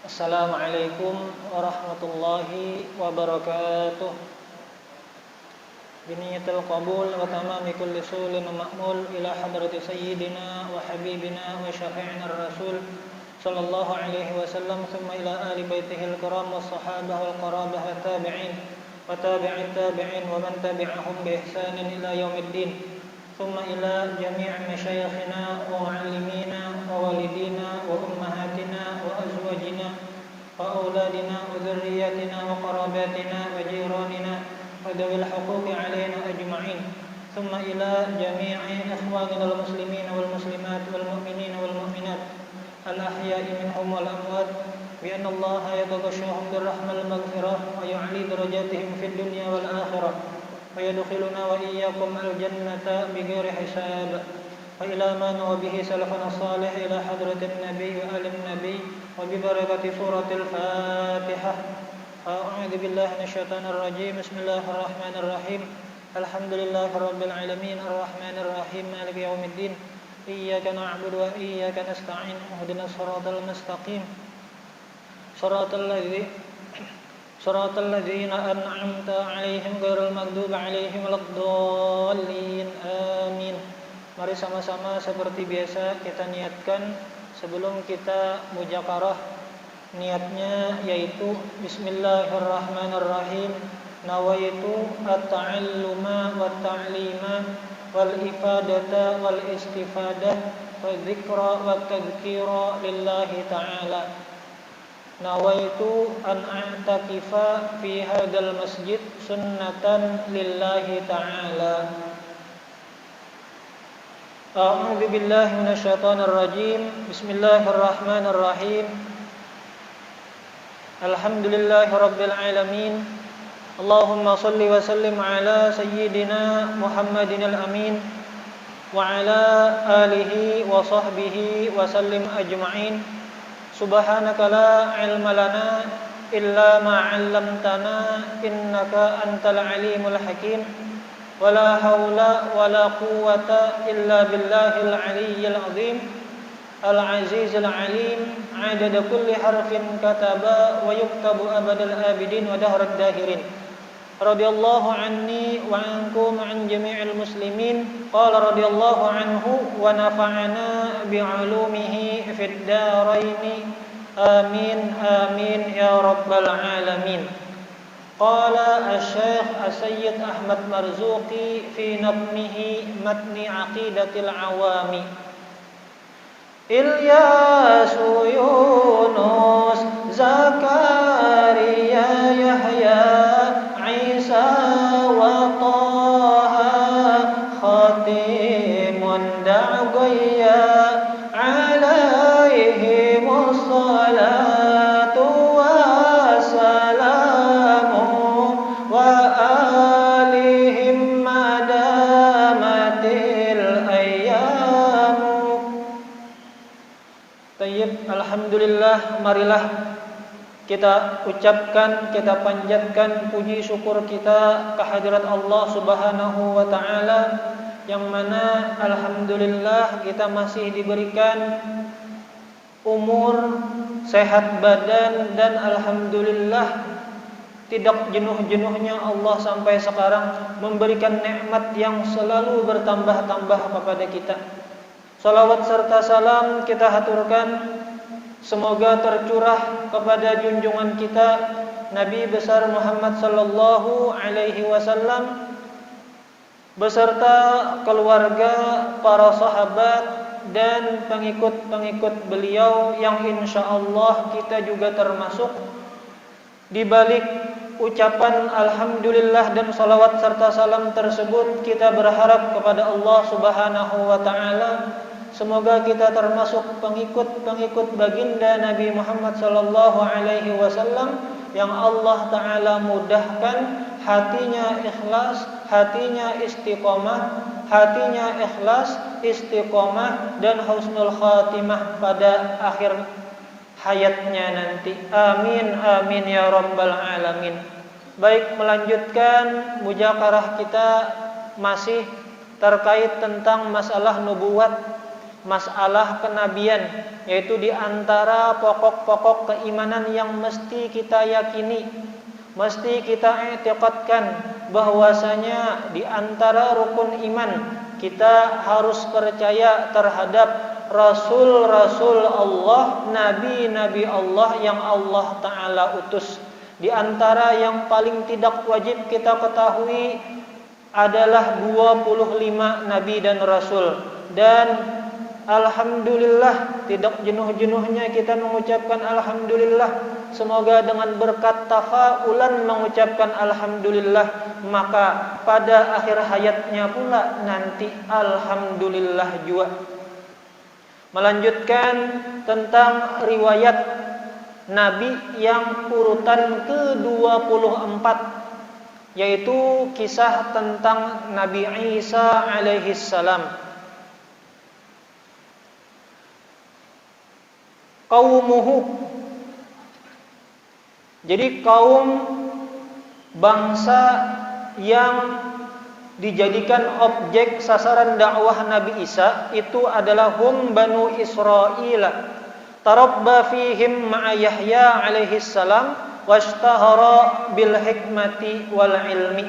Assalamualaikum warahmatullahi wabarakatuh. Biniyatil qabul wa tamami kulli sulin ma'mul ila hadrati sayyidina wa habibina wa syafi'ina ar-rasul sallallahu alaihi wasallam thumma ila ali baitihil kiram was sahabah wal qarabah wa tabi'in wa tabi'it tabi'in wa man tabi'ahum bi ihsanin ila yaumiddin. Thumma ila jami' masyayikhina wa muallimina wa walidina wa ummahatina wa azwajina wa auladina wa dhurriyyatina wa qarabatina wa jiranina wa dhawil huquqi alaina ajma'in. Thumma ila jami'i ikhwanina al muslimina wal muslimat wal mu'minina wal mu'minat al ahya'i minhum wal amwat bi anna Allah yataghashshahum bir rahmatil maghfirah wa yu'li darajatihim fid dunya wal akhirah wa yadkhiluna wa iyyakum al jannata bighairi hisab. Wa ila ma nuwa bihi salafuna salih ila hadratin nabi wa alim nabi wa bi barakati suratil Fatihah. A'udzu billahi minasyaitonir rajim. Bismillahirrahmanirrahim. Alhamdulillahirabbil alamin arrahmanir rahim maliki yaumiddin. Iyyaka na'budu wa iyyaka nasta'in. Ihdinas siratal mustaqim. Siratal ladzina an'amta 'alaihim ghairil maghdubi 'alaihim waladdallin. Amin. Mari sama-sama seperti biasa kita niatkan sebelum kita mujakarah. Niatnya yaitu Bismillahirrahmanirrahim. Nawaitu at-ta'alluma wat-ta'lima wal-ifadata wal-istifadah wa-dzikra wat-tadhkira lillahi ta'ala. Nawaitu an a'takifa fi hadzal masjid sunnatan lillahi ta'ala. A'udzu billahi minasyaitonir rajim. Bismillahirrahmanirrahim. Alhamdulillahirabbil alamin. Allahumma shalli wa sallim ala sayyidina Muhammadin al-amin wa ala alihi wa sahbihi wa sallim ajma'in. Subhanaka la ilma lana illa ma 'allamtana innaka antal alimul hakim. Wala haula wala quwwata illa billahil aliyyil azim. Al-azizil alim 'adada kulli harfin kataba wa yuktabu abadal abidin wa dahrad dahirin. Radhiyallahu anni wa ankum an jami'il muslimin. Qala radhiyallahu anhu wa nafa'ana bi'ulumihi fid dharain. Amin amin ya rabbal alamin. Qala asy-Syaikh As-Sayyid Ahmad Marzuqi fi nadmihi matni aqidatil awami. Ilyasu Yunus Zakaria Yahya Isa wa Taha khatimun da'gaya alaihimus salatu wassalamu wa alihim madamatil ayyamu. Tayyib, alhamdulillah, marilah kita ucapkan, kita panjatkan puji syukur kita kehadirat Allah Subhanahu wa taala, yang mana alhamdulillah kita masih diberikan umur, sehat badan, dan alhamdulillah tidak jenuh-jenuhnya Allah sampai sekarang memberikan nikmat yang selalu bertambah-tambah kepada kita. Salawat serta salam kita haturkan semoga tercurah kepada junjungan kita Nabi besar Muhammad sallallahu alaihi wasallam beserta keluarga, para sahabat dan pengikut-pengikut beliau yang insyaallah kita juga termasuk. Di balik ucapan alhamdulillah dan salawat serta salam tersebut, kita berharap kepada Allah Subhanahu wa taala semoga kita termasuk pengikut-pengikut baginda Nabi Muhammad sallallahu alaihi wasallam yang Allah taala mudahkan hatinya ikhlas, hatinya istiqomah dan husnul khatimah pada akhir hayatnya nanti. Amin amin ya rabbal alamin. Baik, melanjutkan mujakarah kita masih terkait tentang masalah nubuwat masalah kenabian, yaitu di antara pokok-pokok keimanan yang mesti kita yakini, mesti kita i'tiqadkan bahwasanya di antara rukun iman kita harus percaya terhadap rasul-rasul Allah, nabi-nabi Allah yang Allah Ta'ala utus. Di antara yang paling tidak wajib kita ketahui adalah 25 nabi dan rasul. Dan alhamdulillah, tidak jenuh-jenuhnya kita mengucapkan alhamdulillah. Semoga dengan berkat tafaulan mengucapkan alhamdulillah, maka pada akhir hayatnya pula nanti alhamdulillah juga. Melanjutkan tentang riwayat Nabi yang urutan ke-24, yaitu kisah tentang Nabi Isa alaihi salam. Qaumuhu, jadi kaum bangsa yang dijadikan objek sasaran dakwah Nabi Isa itu adalah hum Banu Israil. Tarabba fihim ma'a Yahya alaihi salam washtahara bil hikmati wal ilmi.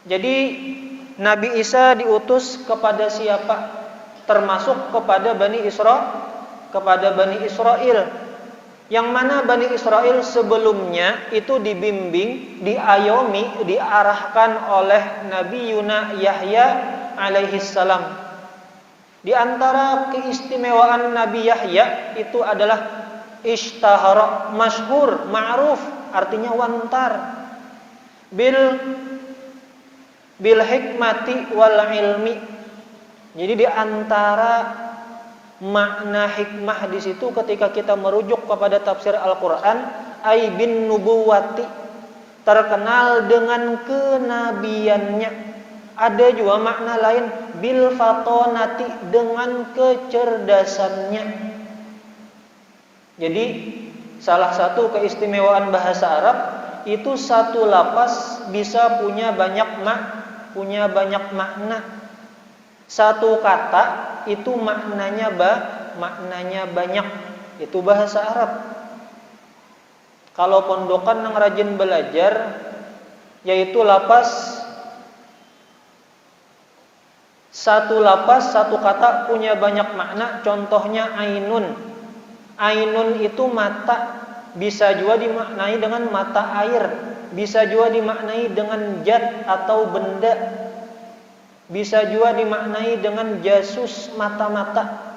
Jadi Nabi Isa diutus kepada siapa? Termasuk kepada Bani Israel. Yang mana Bani Israel sebelumnya itu dibimbing, diayomi, diarahkan oleh Nabi Yahya alaihi salam. Di antara keistimewaan Nabi Yahya itu adalah ishtahara, masyhur, ma'ruf, artinya wantar. Bil hikmati wal ilmi. Jadi di antara makna hikmah di situ ketika kita merujuk kepada tafsir Al-Qur'an, ai bin nubuwati, terkenal dengan kenabiannya. Ada juga makna lain, bil fatonati, dengan kecerdasannya. Jadi salah satu keistimewaan bahasa Arab itu satu lafaz bisa punya banyak makna. Satu kata itu maknanya banyak. Itu bahasa Arab. Kalau pondokan yang rajin belajar, yaitu satu kata punya banyak makna. Contohnya ainun. Ainun itu mata, bisa juga dimaknai dengan mata air, bisa juga dimaknai dengan zat atau benda, bisa juga dimaknai dengan jasus, mata-mata.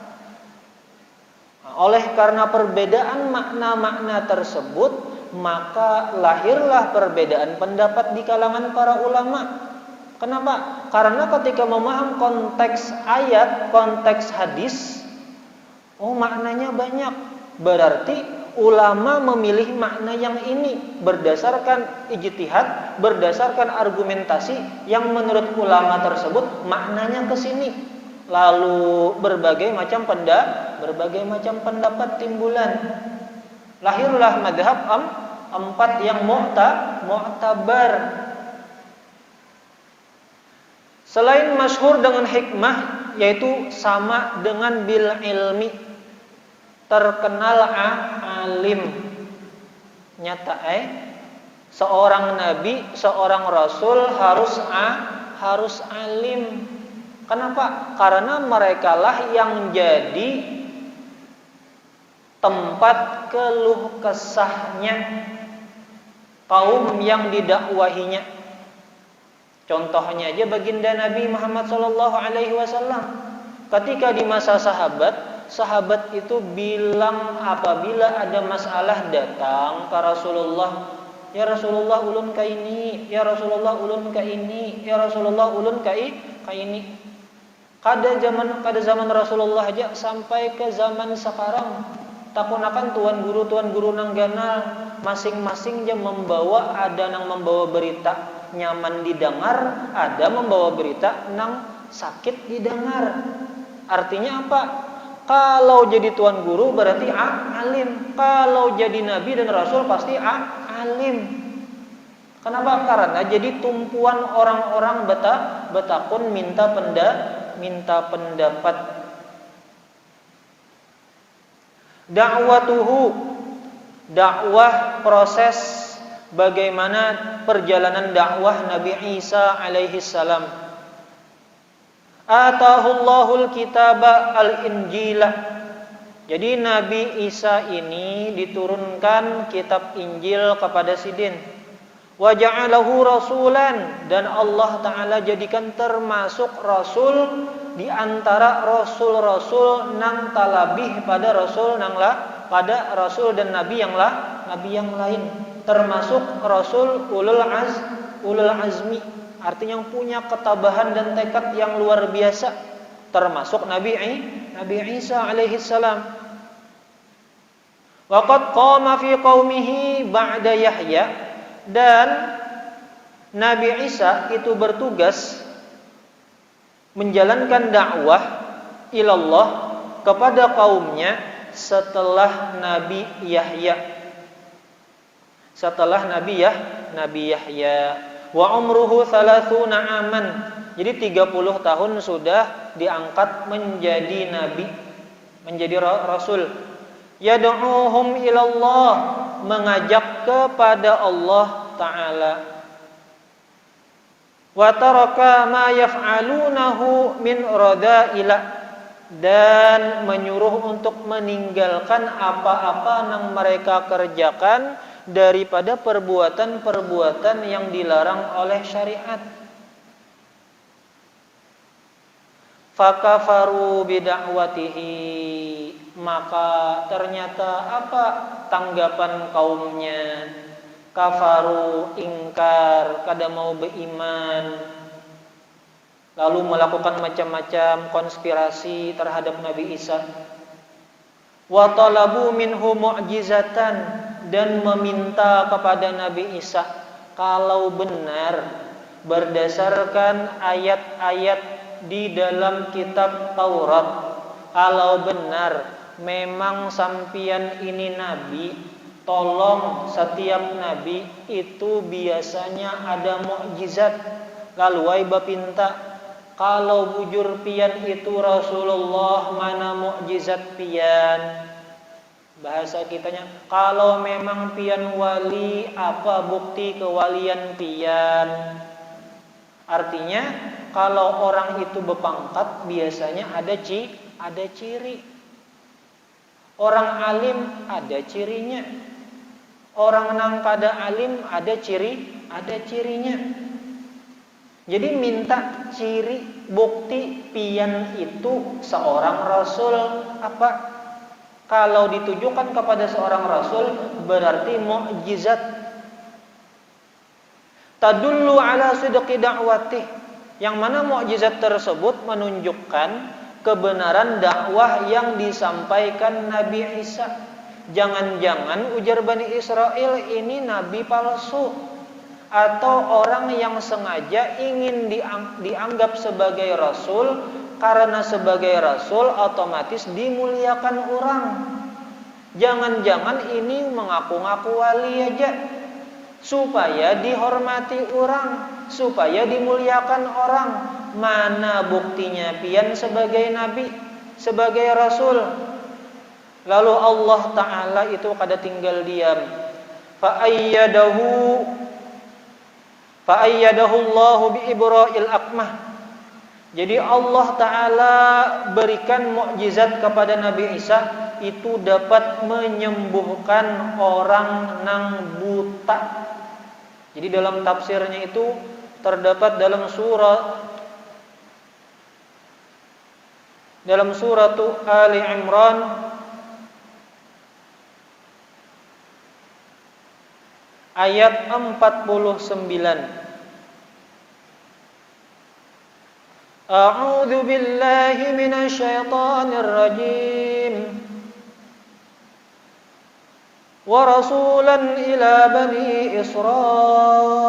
Oleh karena perbedaan makna-makna tersebut, maka lahirlah perbedaan pendapat di kalangan para ulama. Kenapa? Karena ketika memaham konteks ayat, konteks hadis, maknanya banyak. Berarti ulama memilih makna yang ini berdasarkan ijtihad, berdasarkan argumentasi yang menurut ulama tersebut maknanya ke sini. Lalu berbagai macam pendapat timbulan. Lahirlah madhab empat yang mu'tabar. Selain masyhur dengan hikmah, yaitu sama dengan bil ilmi, terkenal alim. Nyata seorang nabi, seorang rasul harus alim. Kenapa? Karena merekalah yang jadi tempat keluh kesahnya kaum yang didakwahinya. Contohnya aja baginda Nabi Muhammad SAW. Ketika di masa sahabat itu bilang apabila ada masalah datang ke Rasulullah, ya Rasulullah ulun ka ini, ya Rasulullah ulun ka ini, ya Rasulullah ulun ka ini. Kada zaman Rasulullah aja sampai ke zaman sekarang, takunakan tuan guru nang ganal masing-masing aja membawa, ada nang membawa berita nyaman didengar, ada membawa berita nang sakit didengar. Artinya apa? Kalau jadi tuan guru berarti alim. Kalau jadi nabi dan rasul pasti alim. Kenapa? Karena jadi tumpuan orang-orang betakun minta pendapat. Da'watuhu, dakwah, proses bagaimana perjalanan dakwah Nabi Isa alaihi salam. Atahullahul kitaba al-injila. Jadi Nabi Isa ini diturunkan kitab Injil kepada Sidin. Wa ja'alahu rasulan, dan Allah Ta'ala jadikan termasuk rasul di antara rasul-rasul nang talabih pada rasul pada rasul dan nabi yang lain, termasuk rasul ulul azmi, artinya yang punya ketabahan dan tekad yang luar biasa, termasuk Nabi Isa alaihi salam. Waqad qama fi qaumihi ba'da Yahya, dan Nabi Isa itu bertugas menjalankan dakwah ilallah kepada kaumnya setelah Nabi Yahya. Setelah Nabi Yahya. Wa umruhu 30 aman. Jadi 30 tahun sudah diangkat menjadi nabi, menjadi rasul. Yad'uhum ilallah, mengajak kepada Allah Ta'ala. Wa taraka ma yaf'alunahu min rada'ila, dan menyuruh untuk meninggalkan apa-apa yang mereka kerjakan daripada perbuatan-perbuatan yang dilarang oleh syariat. Fakafaru bida'watihi, maka ternyata apa tanggapan kaumnya? Kafaru, ingkar, kada mau beriman, lalu melakukan macam-macam konspirasi terhadap Nabi Isa. Wa talabu minhu mu'jizatan, dan meminta kepada Nabi Isa kalau benar berdasarkan ayat-ayat di dalam kitab Taurat, kalau benar memang sampian ini nabi, tolong setiap nabi itu biasanya ada mukjizat. Lalu ai bapinta, kalau bujur pian itu Rasulullah, mana mukjizat pian? Bahasa kitanya, kalau memang pian wali, apa bukti kewalian pian? Artinya kalau orang itu berpangkat biasanya ada ciri. Orang alim ada cirinya. Orang nang kada alim ada cirinya. Jadi minta ciri, bukti pian itu seorang rasul apa? Kalau ditujukan kepada seorang rasul berarti mukjizat. Tadullu ala sidqi da'watih, yang mana mukjizat tersebut menunjukkan kebenaran dakwah yang disampaikan Nabi Isa. Jangan-jangan ujar Bani Israel ini nabi palsu, atau orang yang sengaja ingin dianggap sebagai rasul, karena sebagai rasul otomatis dimuliakan orang. Jangan-jangan ini mengaku-ngaku wali aja supaya dihormati orang, supaya dimuliakan orang. Mana buktinya pian sebagai nabi, sebagai rasul? Lalu Allah Ta'ala itu kada tinggal diam. Fa'ayyadahu Allahu bi'ibra'il akmah. Jadi Allah Ta'ala berikan mukjizat kepada Nabi Isa, itu dapat menyembuhkan orang nang buta. Jadi dalam tafsirnya itu terdapat dalam surat Ali Imran ayat 49. A'udzu billahi minasy syaithanir rajim. Wa rasulan ila bani Israil.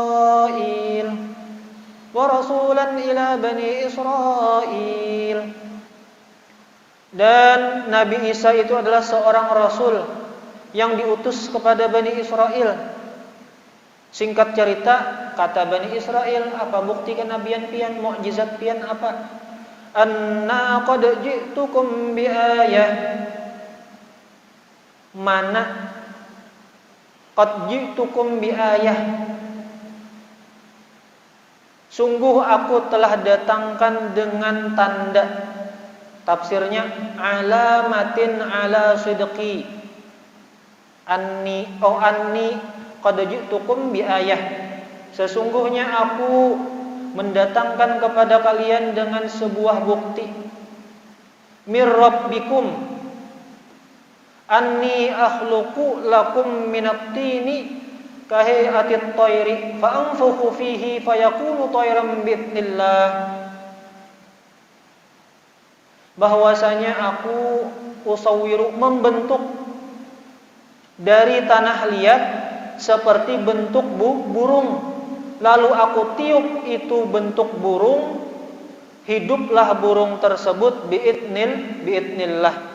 Wa rasulan ila bani Israil. Dan Nabi Isa itu adalah seorang rasul yang diutus kepada Bani Israel. Singkat cerita, kata Bani Israel, apa bukti kenabian pian, mukjizat pian apa? Anna qad ji'tukum bi ayah. mana qad ji'tukum bi ayah, sungguh aku telah datangkan dengan tanda. Tafsirnya alamatin ala sidqi, anni qad ji'tukum bi ayah, sesungguhnya aku mendatangkan kepada kalian dengan sebuah bukti. Mir rabbikum anni akhluqu lakum minat tini kahai'atit tayri fa anfukhu fihi fayakunu tayran bi'idznillah, bahwasanya aku usawwiru, membentuk dari tanah liat seperti bentuk burung, lalu aku tiup itu bentuk burung, hiduplah burung tersebut bi'idznillah.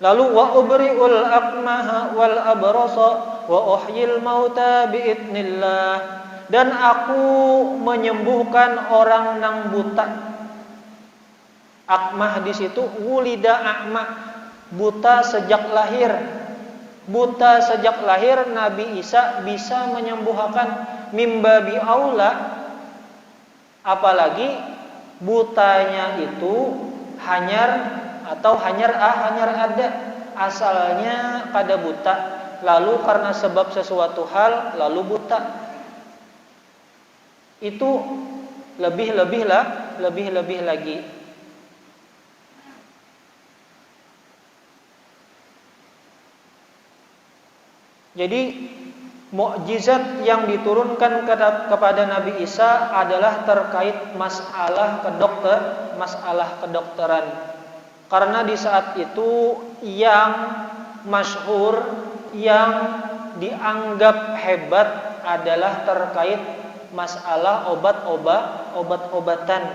Lalu wa ubri'ul akmaha wal abrasa wa uhyil mauta bi'idznillah, dan aku menyembuhkan orang nang buta. Akmah di situ wulida a'ma, buta sejak lahir. Buta sejak lahir Nabi Isa bisa menyembuhkan, mimbabi aula apalagi butanya itu hanyar ada, asalnya pada buta, lalu karena sebab sesuatu hal lalu buta. Itu lebih lagi. Jadi mukjizat yang diturunkan kepada Nabi Isa adalah terkait masalah kedokteran. Karena di saat itu yang masyhur, yang dianggap hebat adalah terkait masalah obat-obatan.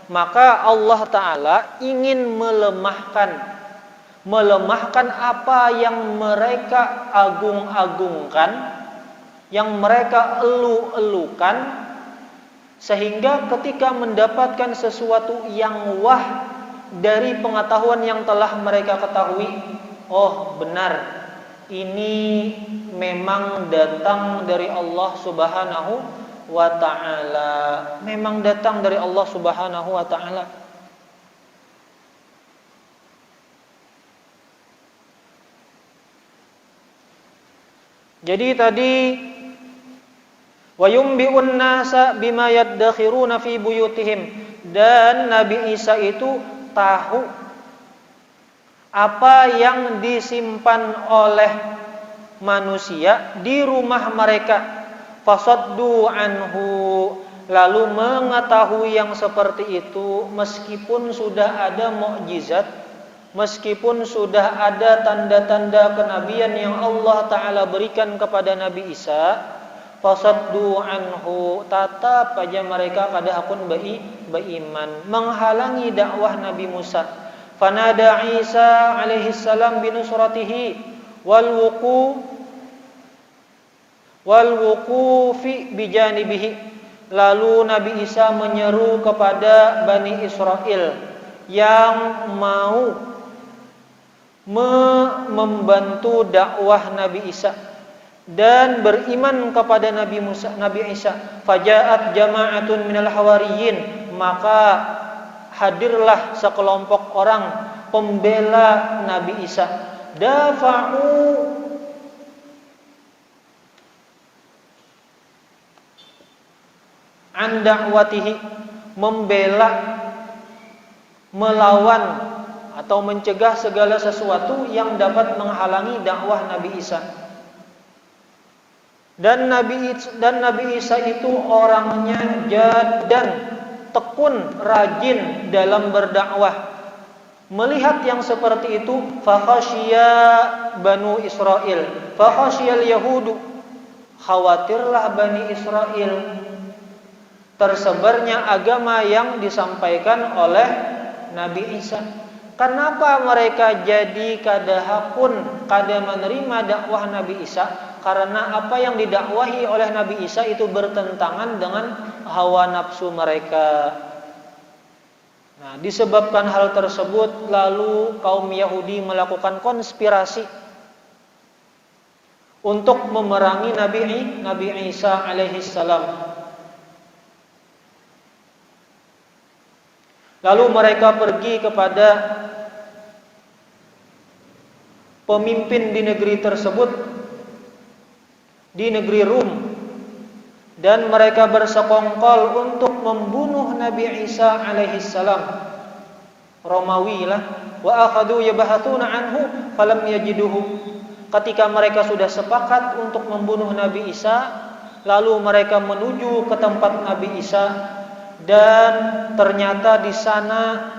Maka Allah Ta'ala ingin melemahkan apa yang mereka agung-agungkan, yang mereka elu-elukan, sehingga ketika mendapatkan sesuatu yang wah dari pengetahuan yang telah mereka ketahui, oh benar, ini memang datang dari Allah Subhanahu wa ta'ala, memang datang dari Allah Subhanahu wa ta'ala. Jadi tadi wa yumbi'un nasa bima yaddakhiruna fi buyutihim, dan Nabi Isa itu tahu apa yang disimpan oleh manusia di rumah mereka. Fasaddu anhu, lalu mengetahui yang seperti itu meskipun sudah ada mukjizat, meskipun sudah ada tanda-tanda kenabian yang Allah Ta'ala berikan kepada Nabi Isa. Fasaddu anhu, tatap aja mereka kada hakun beriman, menghalangi dakwah Nabi Musa. Fanada Isa alaihi salam binusratihi wal wuqufi bijanibihi, lalu Nabi Isa menyeru kepada Bani Israel yang mau membantu dakwah Nabi Isa dan beriman kepada Nabi Isa. Fajaat jama'atun minal hawariyin, maka hadirlah sekelompok orang pembela Nabi Isa. Dafa'u an da'watihi, membela, melawan atau mencegah segala sesuatu yang dapat menghalangi dakwah Nabi Isa. Dan Nabi Isa itu orangnya jad dan tekun, rajin dalam berdakwah. Melihat yang seperti itu, fakhashiya Banu Israel, fakhasyal Yahudu, khawatirlah Bani Israel tersebarnya agama yang disampaikan oleh Nabi Isa. Kenapa mereka jadi kada menerima dakwah Nabi Isa? Karena apa yang didakwahi oleh Nabi Isa itu bertentangan dengan hawa nafsu mereka. Nah, disebabkan hal tersebut lalu kaum Yahudi melakukan konspirasi untuk memerangi Nabi Isa alaihi salam. Lalu mereka pergi kepada pemimpin di negeri tersebut, di negeri Rum, dan mereka bersekongkol untuk membunuh Nabi Isa alaihi salam. Romawi lah, wa akhadu yabahatsuna anhu falam yajiduhu. Ketika mereka sudah sepakat untuk membunuh Nabi Isa, lalu mereka menuju ke tempat Nabi Isa, dan ternyata di sana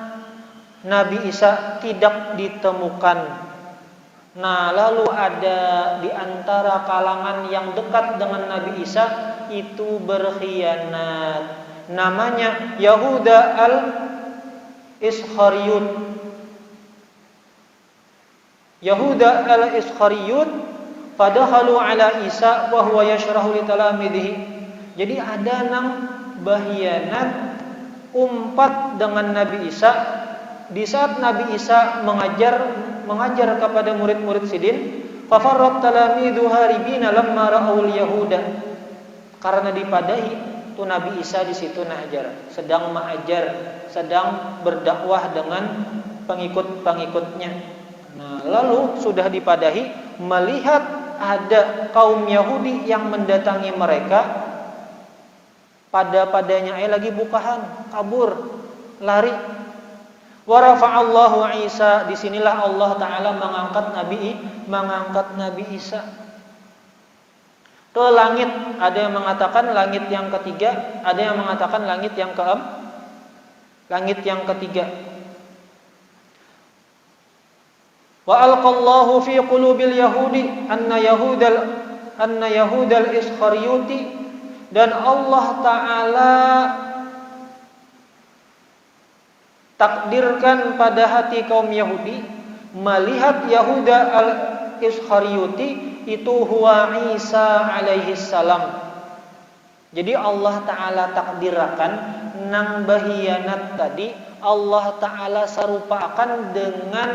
Nabi Isa tidak ditemukan. Nah, lalu ada di antara kalangan yang dekat dengan Nabi Isa itu berkhianat. Namanya Yahuda al-Iskariyut. Yahuda al-Iskariyut fadakhalu ala Isa wa huwa yashrahu li talamidhihi. Jadi ada nang bahianat umpat dengan Nabi Isa di saat Nabi Isa mengajar kepada murid-murid sidin. Fafarrat talamidu haribina lamma ra'ul yahuda. Karena dipadahi tu Nabi Isa di situ najar, sedang mengajar, sedang berdakwah dengan pengikut-pengikutnya. Nah, lalu sudah dipadahi, melihat ada kaum Yahudi yang mendatangi mereka. Padanya lagi bukahan, kabur, lari. Wa rafa'allahu Isa, disinilah Allah Ta'ala mengangkat Nabi Isa ke langit. Ada yang mengatakan langit yang ketiga, ada yang mengatakan langit yang ketiga. Wa alqallahu fi qulubil yahudi anna yahudal iskariyuti, dan Allah Ta'ala takdirkan pada hati kaum Yahudi melihat Yahuda al-Iskariyuti itu huwa Isa alaihi salam. Jadi Allah Ta'ala takdirkan nang bahianat tadi Allah Ta'ala serupakan dengan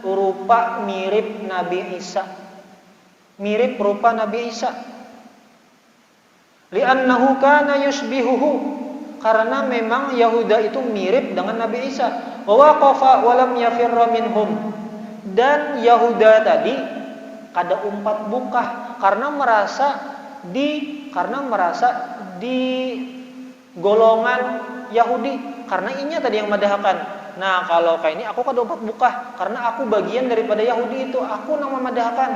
rupa mirip Nabi Isa, mirip rupa Nabi Isa. Li'annahu kana yushbihuhu, karena memang Yahuda itu mirip dengan Nabi Isa. Wa waqafa wa lam yafirra minhum, dan Yahuda tadi kada umpat bukah karena merasa di golongan Yahudi, karena inya tadi yang madahkan. Nah, kalau kayak ini aku kada umpat bukah karena aku bagian daripada Yahudi itu, aku nama madahkan.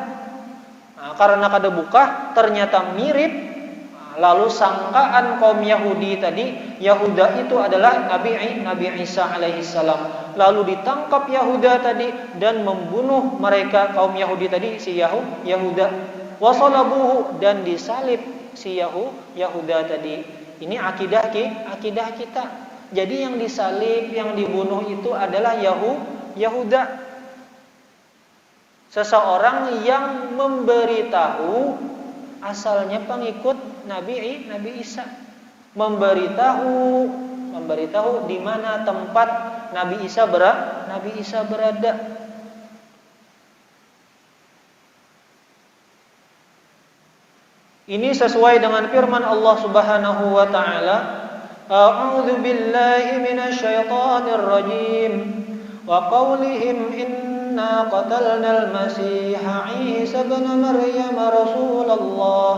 Nah, karena kada bukah ternyata mirip. Lalu sangkaan kaum Yahudi tadi Yahuda itu adalah Nabi Isa alaihi salam. Lalu ditangkap Yahuda tadi dan membunuh mereka kaum Yahudi tadi si Yahuda. Wasalabuhu, dan disalib si Yahuda tadi. Ini akidah kita. Jadi yang disalib, yang dibunuh itu adalah Yahuda. Seseorang yang memberitahu asalnya pengikut Nabi Isa, memberitahu di mana tempat Nabi Isa berada. Ini sesuai dengan firman Allah Subhanahu wa taala, A'udzu billahi minasyaitonir rajim wa qaulihim inna qatalnal masiha Isa ibn Maryam rasulullah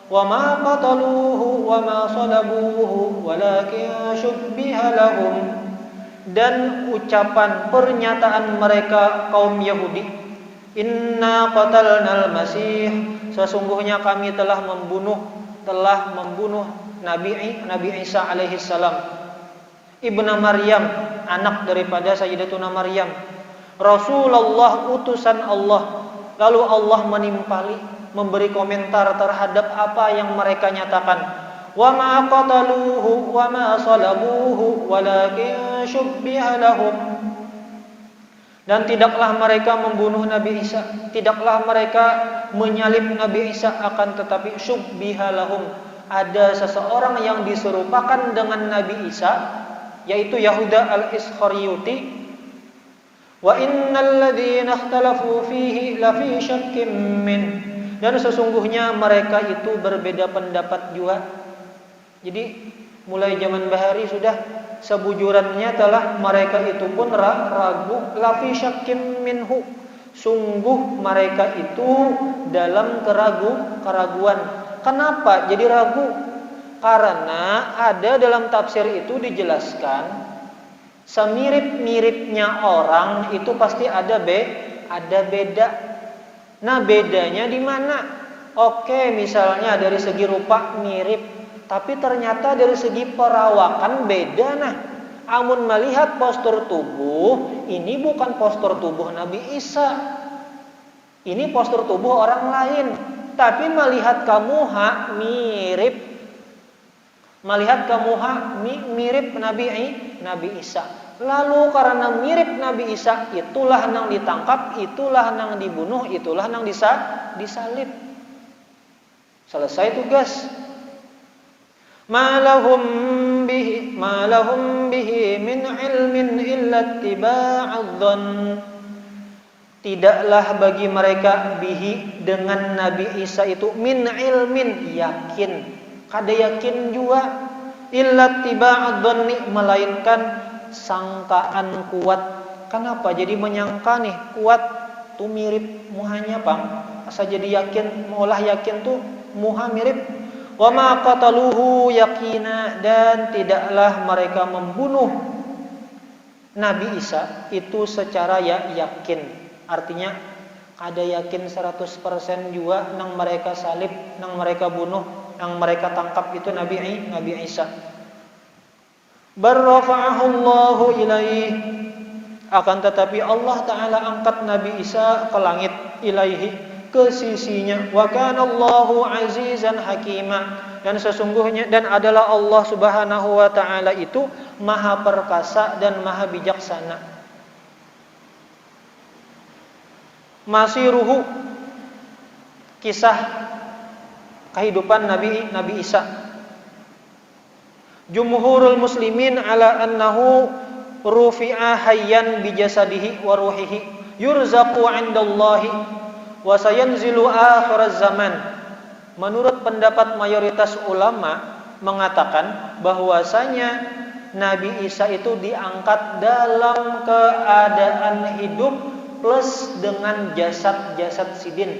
wa ma qataluhu wa ma salabuhu walakin syubbiha lahum. Dan ucapan pernyataan mereka kaum Yahudi, inna qatalnal masih, sesungguhnya kami telah membunuh Nabi Isa alaihi salam, ibnu Maryam, anak daripada Sayyidatuna Maryam, Rasulullah, utusan Allah. Lalu Allah menimpali, memberi komentar terhadap apa yang mereka nyatakan. Wa ma qataluhu wa ma salabuhu walakin syubbiha lahum. Dan tidaklah mereka membunuh Nabi Isa, tidaklah mereka menyalib Nabi Isa, akan tetapi syubbiha lahum, ada seseorang yang diserupakan dengan Nabi Isa yaitu Yahuda al-Iskariyuti, wa innal ladzina ikhtalafu fihi lafi syakkim min, dan sesungguhnya mereka itu berbeda pendapat juga. Jadi mulai zaman Bahari sudah sebujurannya telah mereka itu pun ragu, lafi syakkim minhu, sungguh mereka itu dalam keraguan. Kenapa jadi ragu? Karena ada dalam tafsir itu dijelaskan semirip-miripnya orang itu pasti ada beda. Nah, bedanya di mana? Oke, misalnya dari segi rupa mirip, tapi ternyata dari segi perawakan beda. Nah, amun melihat postur tubuh, ini bukan postur tubuh Nabi Isa. Ini postur tubuh orang lain. Tapi melihat kamuha mirip. Melihat kamuha mirip Nabi Isa. Lalu karena mirip Nabi Isa, itulah nang ditangkap, itulah nang dibunuh, itulah nang disalib. Selesai tugas. Ma lahum bihi min ilmin illa ittiba'adh dhann. Tidaklah bagi mereka bihi dengan Nabi Isa itu min ilmin, yakin, kada yakin juga, illa ittiba'adh dhanni, melainkan sangkaan kuat. Kenapa jadi menyangka nih kuat tuh mirip muhanya Bang? Asa jadi yakin, maulah yakin tuh muha mirip. Wa ma qataluhu yaqina, dan tidaklah mereka membunuh Nabi Isa itu secara yakin. Artinya ada yakin 100% juga nang mereka salib, nang mereka bunuh, nang mereka tangkap itu Nabi Isa. Barrafa'ahullahu ilaih, akan tetapi Allah Ta'ala angkat Nabi Isa ke langit, ilaihi, ke sisinya. Wa kanallahu azizan hakima, dan sesungguhnya dan adalah Allah Subhanahu wa Ta'ala itu maha perkasa dan maha bijaksana. Masiruhu, kisah kehidupan Nabi Isa. Jumhurul muslimin ala annahu rufi'a hayyan bijasadihi wa ruhihi yurzaqu 'indallahi wa sayanzilu akhiraz zaman. Menurut pendapat mayoritas ulama mengatakan bahwasanya Nabi Isa itu diangkat dalam keadaan hidup plus dengan jasad sidin.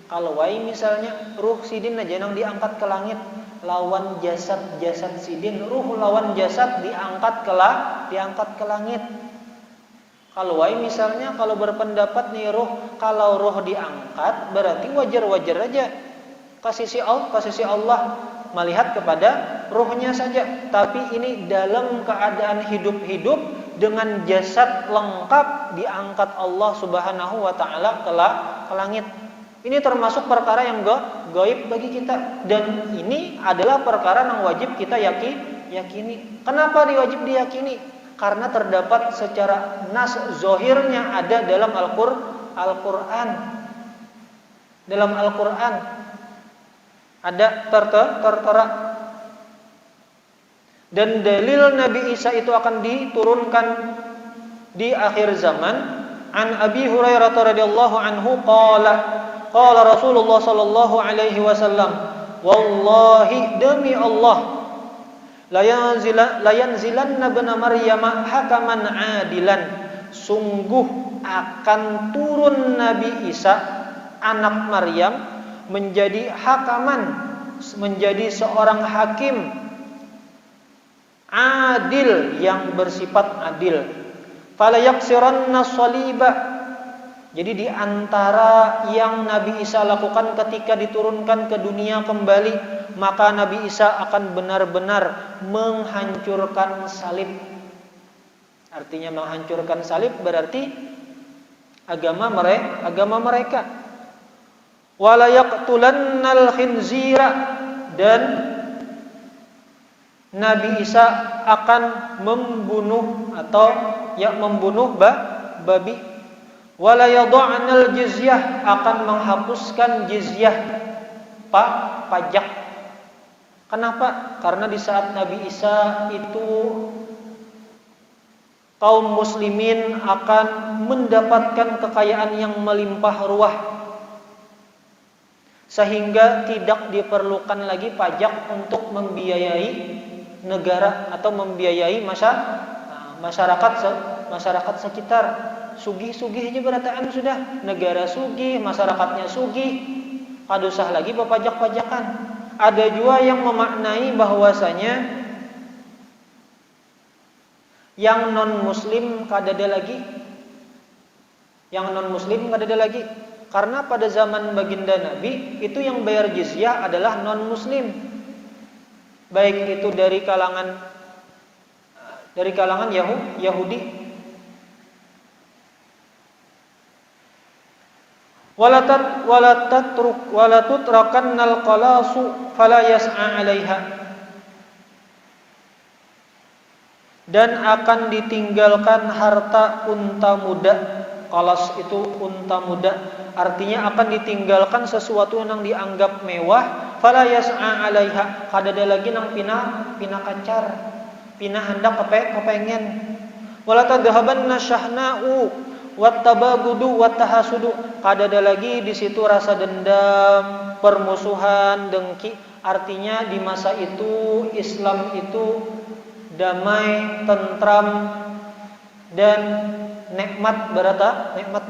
Kalau misalnya ruh sidin aja nang diangkat ke langit, lawan jasad sidin, ruh lawan jasad diangkat ke langit. Kalau misalnya kalau berpendapat nih kalau roh diangkat berarti wajar aja kasih Allah melihat kepada ruhnya saja. Tapi ini dalam keadaan hidup dengan jasad lengkap diangkat Allah Subhanahu wa Ta'ala ke langit. Ini termasuk perkara yang gaib bagi kita, dan ini adalah perkara yang wajib kita yakini. Kenapa diwajib diyakini? Karena terdapat secara nas zohirnya ada dalam Al-Quran. Dalam Al-Quran ada tertera. Dan dalil Nabi Isa itu akan diturunkan di akhir zaman. An Abi Hurairah radhiyallahu anhu qala Rasulullah sallallahu alaihi wasallam, wallahi demi Allah, la yanzilanna ibn Maryam hakaman adilan, sungguh akan turun Nabi Isa anak Maryam menjadi hakaman, menjadi seorang hakim adil, yang bersifat adil. Fala yaksiranna shaliba, jadi di antara yang Nabi Isa lakukan ketika diturunkan ke dunia kembali, maka Nabi Isa akan benar-benar menghancurkan salib. Artinya menghancurkan salib berarti agama mereka. Wala yaqtulannal khinzira, dan Nabi Isa akan membunuh babi. Wala yadh'anal jizyah, akan menghapuskan jizyah, pajak. Kenapa? Karena di saat Nabi Isa itu kaum muslimin akan mendapatkan kekayaan yang melimpah ruah, sehingga tidak diperlukan lagi pajak untuk membiayai negara atau membiayai masyarakat sekitar. Sugih-sugih aja berataan sudah, negara sugih, masyarakatnya sugih, kadusah lagi pajak-pajakan. Ada juga yang memaknai bahwasanya yang non muslim kadada lagi, karena pada zaman baginda Nabi itu yang bayar jizyah adalah non muslim, baik itu dari kalangan Yahudi. Walatutrakannal qalasu fala yas'a 'alaiha, dan akan ditinggalkan harta unta muda. Qalas itu unta muda, artinya akan ditinggalkan sesuatu yang dianggap mewah. Fala yas'a 'alaiha, kadada lagi nang pina kacar, pina hendak kepengen. Wala tadhabanna syahna'u wattabagudu wattahasudu, kadada lagi di situ rasa dendam, permusuhan, dengki. Artinya di masa itu Islam itu damai, tentram, dan nikmat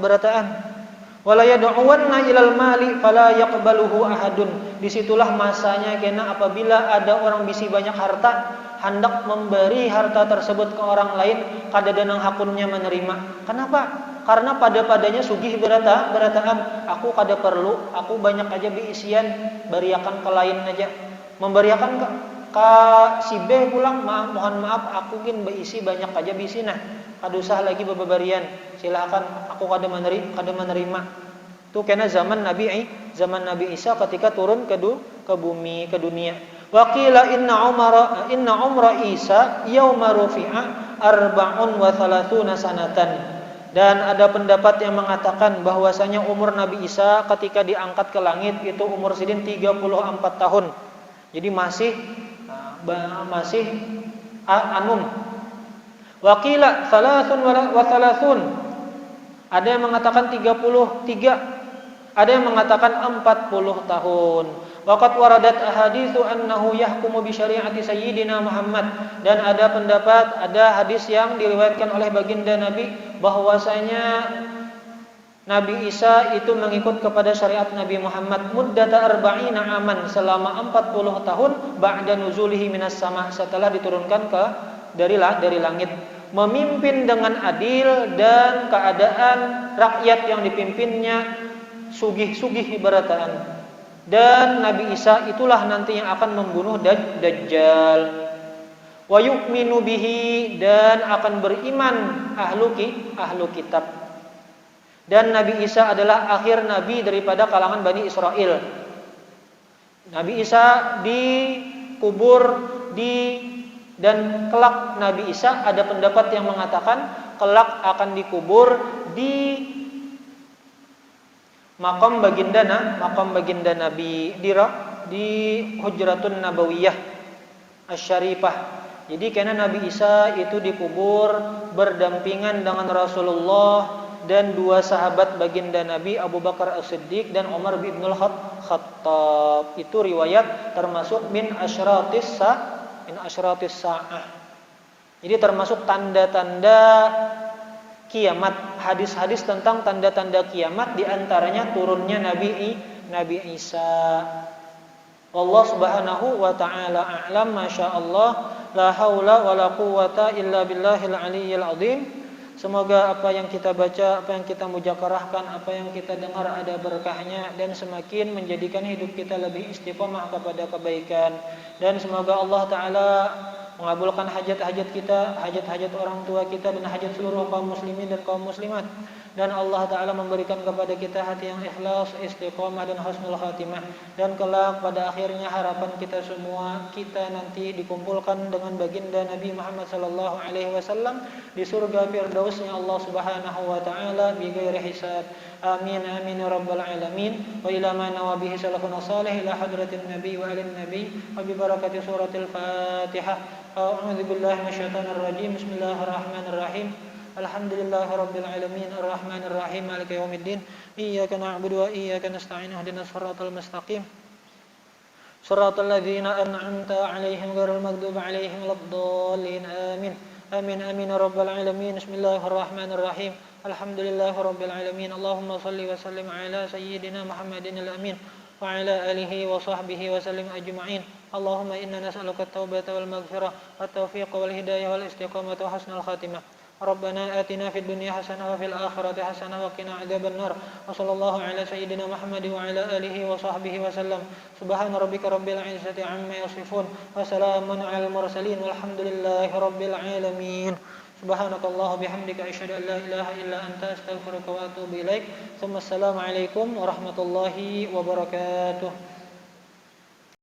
berataan. Wala yad'uwanna ilal mali fala yaqbaluhu ahadun. Disitulah masanya kena apabila ada orang bisi banyak harta hendak memberi harta tersebut ke orang lain, kadada nang hakunnya menerima. Kenapa? Karena padanya sugih berataan, aku kada perlu, aku banyak aja biisian, beriakan ke lain aja. Memberiakan ke si B pulang, mohon maaf, aku gin beisi banyak aja biisi, nah kadusah lagi bebarian, silakan, aku kada menerima. Itu kena zaman Nabi Isa ketika turun ke bumi, ke dunia. Waqila inna umra Isa yauma rufi'a 34 sanatan. Dan ada pendapat yang mengatakan bahwasanya umur Nabi Isa ketika diangkat ke langit itu umur sidin 34 tahun. Jadi masih anum. Waqila 33. Ada yang mengatakan 33. Ada yang mengatakan 40 tahun. Waqad waradat ahaditsu annahu yahkumu bi syari'ati sayyidina Muhammad, dan ada hadis yang diriwayatkan oleh baginda Nabi bahwasanya Nabi Isa itu mengikut kepada syariat Nabi Muhammad muddata 40 aman, selama 40 tahun ba'da nuzulihi minas sama, setelah diturunkan dari langit, memimpin dengan adil dan keadaan rakyat yang dipimpinnya sugih-sugih berataan. Dan Nabi Isa itulah nanti yang akan membunuh Dajjal. Wa yu'minu bihi, dan akan beriman ahlu kitab. Dan Nabi Isa adalah akhir nabi daripada kalangan Bani Israel. Nabi Isa dikubur dan kelak Nabi Isa, ada pendapat yang mengatakan kelak akan dikubur di makam baginda Nabi di Hujratun Nabawiyah Asy-Syarifah. Jadi karena Nabi Isa itu dikubur berdampingan dengan Rasulullah dan dua sahabat baginda Nabi, Abu Bakar As-Siddiq dan Umar bin Khattab. Itu riwayat termasuk min asyratis sa'ah. Jadi termasuk tanda-tanda kiamat, hadis-hadis tentang tanda-tanda kiamat, diantaranya turunnya Nabi Isa. Allah Subhanahu wa taala a'lam. Masyaallah, la haula wala quwwata illa billahil aliyyil azim. Semoga apa yang kita baca, apa yang kita mujakarahkan, apa yang kita dengar ada berkahnya, dan semakin menjadikan hidup kita lebih istiqomah kepada kebaikan. Dan semoga Allah taala mengabulkan hajat-hajat kita, hajat-hajat orang tua kita, dan hajat seluruh kaum muslimin dan kaum muslimat. Dan Allah Ta'ala memberikan kepada kita hati yang ikhlas, istiqomah, dan husnul khatimah. Dan kelak pada akhirnya harapan kita semua, kita nanti dikumpulkan dengan baginda Nabi Muhammad SAW di surga firdausnya Allah Subhanahu wa Ta'ala bighairi hisab. Amin amin ya rabbal alamin. Wa ila ma nawabihi salafun salih ila hadratin nabi wa alin nabi wa bi barakati suratil Fatihah. A'udzu billahi minasyaitonir rajim. Bismillahirrahmanirrahim. Alhamdulillahi rabbil alamin arrahmanir rahim maliki yaumiddin. Iyyaka na'budu wa iyyaka nasta'in ihdinas siratal mustaqim. Shiratal ladzina an'amta 'alaihim ghairil maghdubi 'alaihim waladdallin. Amin. Amin amin ya rabbal alamin. Bismillahirrahmanirrahim. Alhamdulillahi rabbil alamin. Allahumma shalli wa sallim ala sayyidina Muhammadin al-amin wa ala alihi wa sahbihi wa sallim ajma'in. Allahumma inna nas'aluka at-taubata wal maghfirah wat taufiq wal hidayah wal istiqamah wa husnal khatimah. Rabbana atina fid dunya hasanah wa fil akhirati hasanah wa qina adzaban nar. Wa sallallahu ala sayyidina Muhammad wa ala alihi wa sahbihi wa sallam. Subhana rabbika rabbil izzati amma yasifun wa salamun alal mursalin walhamdulillahi rabbil alamin. Subhanakallah bihamdika asyhadu an la ilaha illa anta astaghfiruka wa atubu ilaik. Assalamu alaikum warahmatullahi wabarakatuh.